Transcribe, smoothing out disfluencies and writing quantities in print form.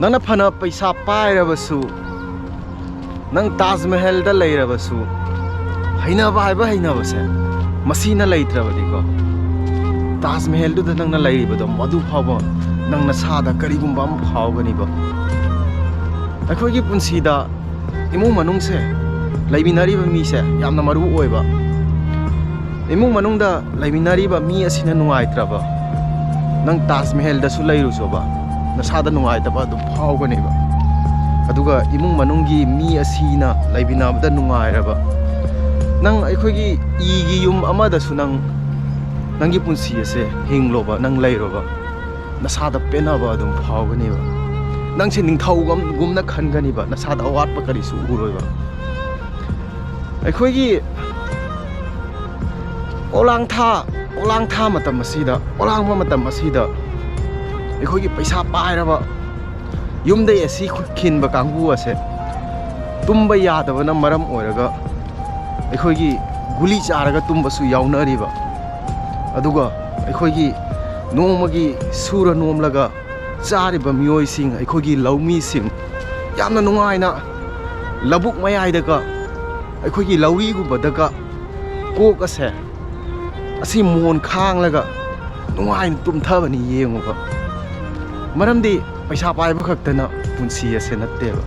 Nang phana paisa pairabasu nang Taj Mahal da leirabasu hainaba haiba hainabase masina leitrabadiko Taj Mahal du da nang na leiribado madu phawba nang na sada karigumba am phawgani ba akhoi gi punsida imung manung se laiminari ba mi se yamna maru oiba imung manung da laiminari ba mi asina nungaitraba nang Taj Mahal da su leiru soba nasada nungaitaba du phawgani ba aduga imung manunggi mi asina laibinabda nungairaba nang aikogi igi yum amada sunang nangi punsi ase hingloba nang leiroba nasada penaba adum phawgani ba nang se ningthau gumna khangani ba nasada awat pa kari su uroiba aikogi olang tha matam asida olang ma matam asida aikogi paisa pairaba yumdai asi khinba kangbu ase tumba yadabana maram oiraga aikogi guli charaga tumba su yaunariba aduga aikogi nomagi sura nomlaga chariba miyoi sing aikogi laumi sing yamna nungaina labuk mayai daga aikogi lawi gu badaga kok ase asi mon khanglaga nungaina tumthabani yenguba maramdi paisa paiba khaktana punsi ase natteba